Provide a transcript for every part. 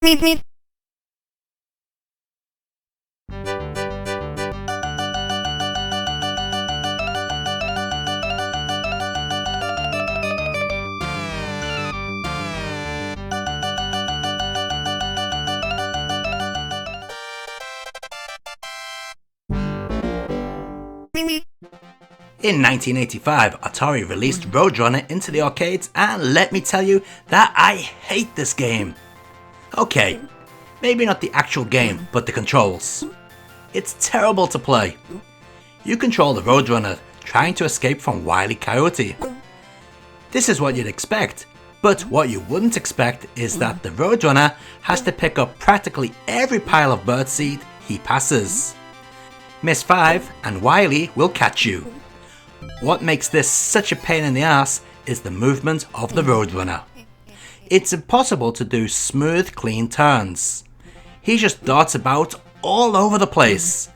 In 1985, Atari released Roadrunner into the arcades, and let me tell you that I hate this game. Okay, maybe not the actual game, but the controls. It's terrible to play. You control the Roadrunner trying to escape from Wile E. Coyote. This is what you'd expect, but what you wouldn't expect is that the Roadrunner has to pick up practically every pile of birdseed he passes. Miss 5 and Wile E will catch you. What makes this such a pain in the ass is the movement of the Roadrunner. It's impossible to do smooth, clean turns. He just darts about all over the place.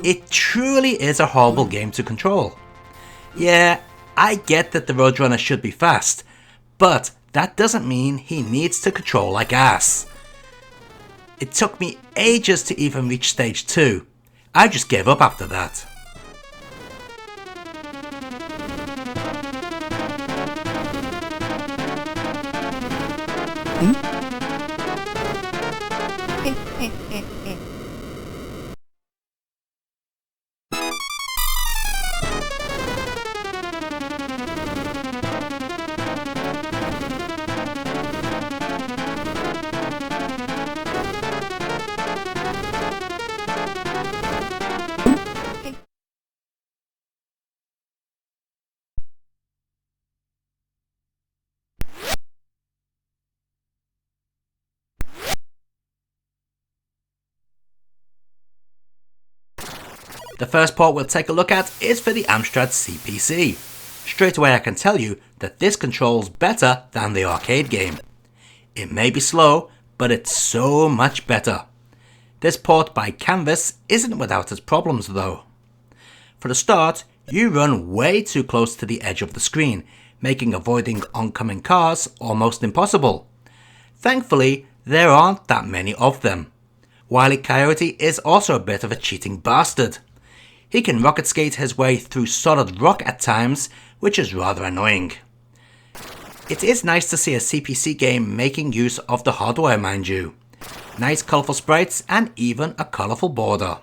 It truly is a horrible game to control. Yeah, I get that the Roadrunner should be fast, but that doesn't mean he needs to control like ass. It took me ages to even reach stage 2. I just gave up after that. The first port we'll take a look at is for the Amstrad CPC. Straight away I can tell you that this controls better than the arcade game. It may be slow, but it's so much better. This port by Canvas isn't without its problems though. For the start, you run way too close to the edge of the screen, making avoiding oncoming cars almost impossible. Thankfully, there aren't that many of them. Wile E. Coyote is also a bit of a cheating bastard. He can rocket skate his way through solid rock at times, which is rather annoying. It is nice to see a CPC game making use of the hardware, mind you. Nice colourful sprites and even a colourful border.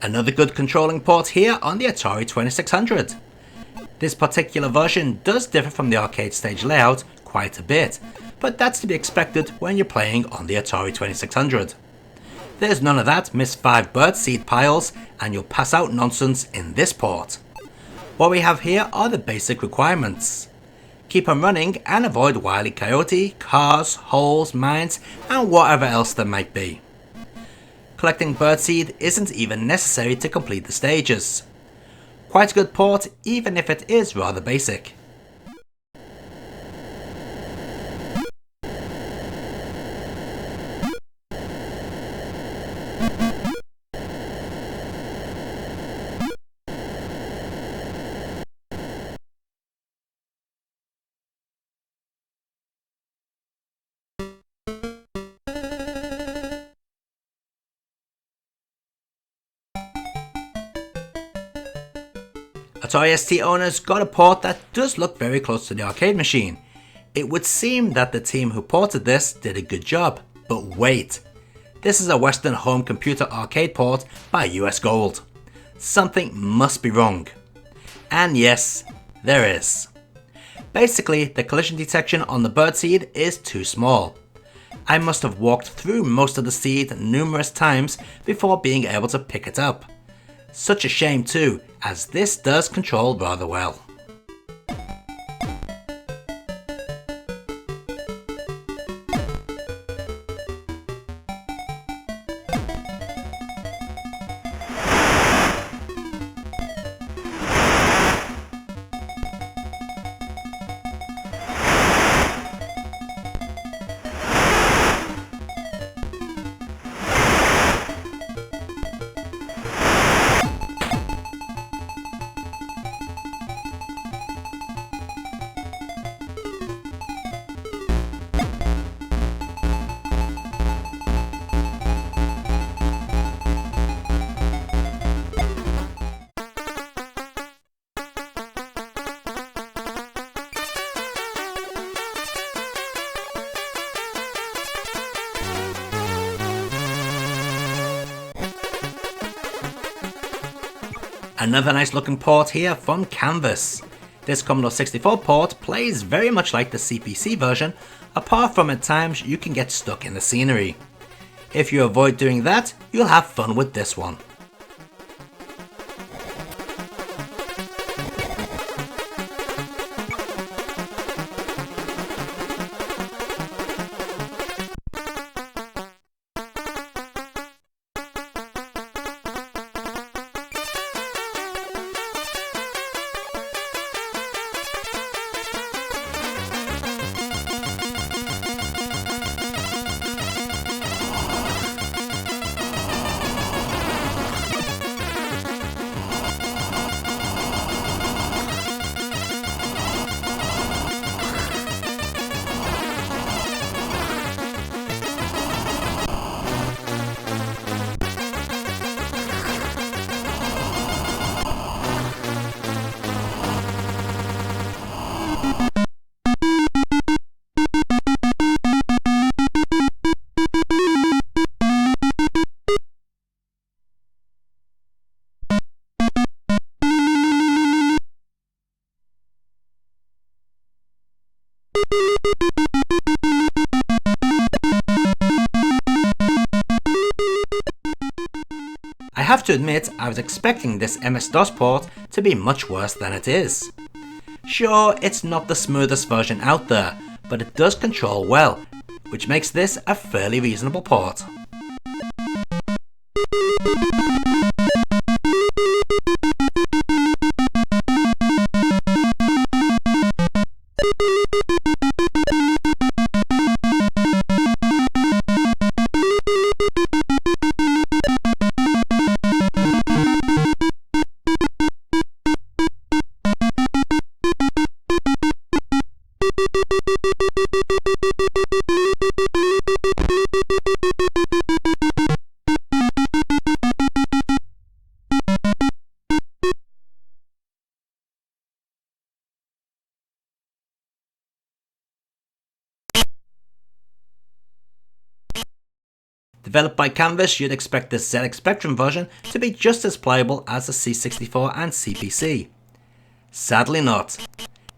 Another good controlling port here on the Atari 2600. This particular version does differ from the arcade stage layout quite a bit, but that's to be expected when you're playing on the Atari 2600. There's none of that miss 5 birdseed piles and you'll pass out nonsense in this port. What we have here are the basic requirements. Keep on running and avoid Wile E. Coyote, cars, holes, mines and whatever else there might be. Collecting birdseed isn't even necessary to complete the stages. Quite a good port even if it is rather basic. Atari ST owners got a port that does look very close to the arcade machine. It would seem that the team who ported this did a good job, but wait. This is a Western home computer arcade port by US Gold. Something must be wrong. And yes, there is. Basically, the collision detection on the birdseed is too small. I must have walked through most of the seed numerous times before being able to pick it up. Such a shame too, as this does control rather well. Another nice looking port here from Canvas. This Commodore 64 port plays very much like the CPC version, apart from at times you can get stuck in the scenery. If you avoid doing that, you'll have fun with this one. I have to admit, I was expecting this MS-DOS port to be much worse than it is. Sure, it's not the smoothest version out there, but it does control well, which makes this a fairly reasonable port. Developed by Canvas, you'd expect the ZX Spectrum version to be just as playable as the C64 and CPC. Sadly not.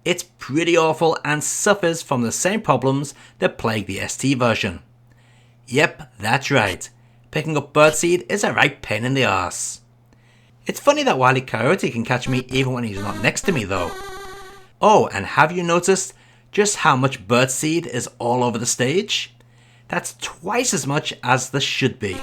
It's pretty awful and suffers from the same problems that plague the ST version. Yep, that's right. Picking up birdseed is a right pain in the arse. It's funny that Wile E. Coyote can catch me even when he's not next to me though. Oh, and have you noticed just how much birdseed is all over the stage? That's twice as much as there should be.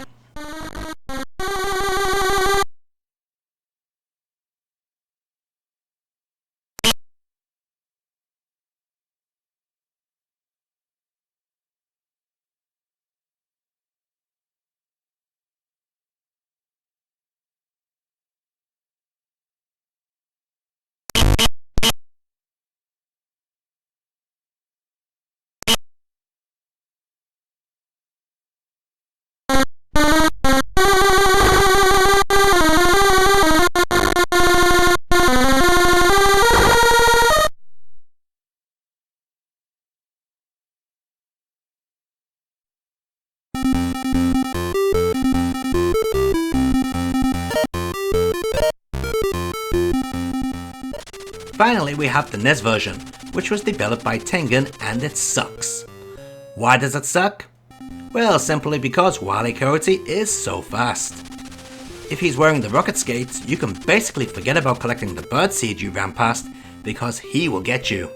Finally, we have the NES version, which was developed by Tengen, and it sucks. Why does it suck? Well, simply because Wile E. Coyote is so fast. If he's wearing the rocket skates, you can basically forget about collecting the birdseed you ran past, because he will get you.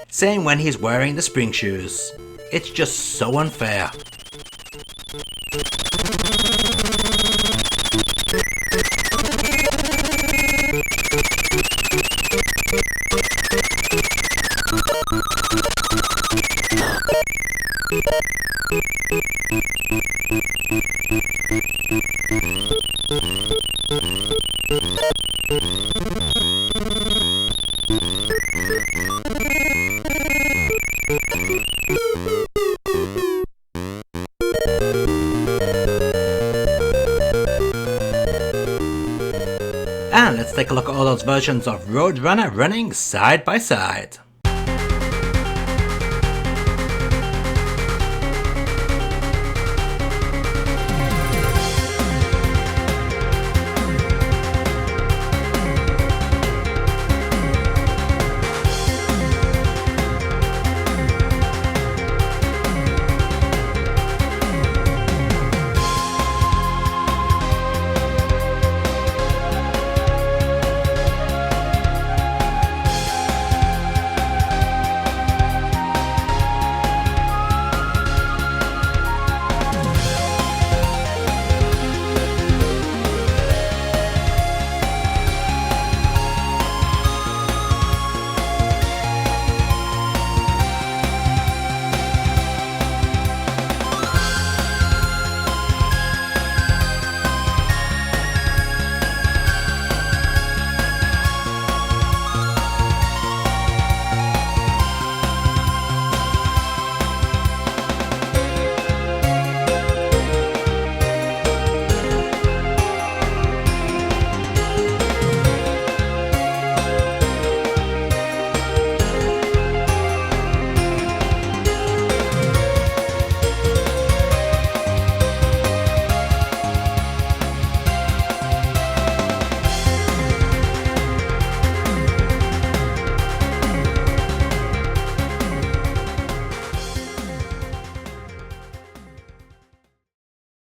Same when he's wearing the spring shoes. It's just so unfair. And let's take a look at all those versions of Roadrunner running side by side.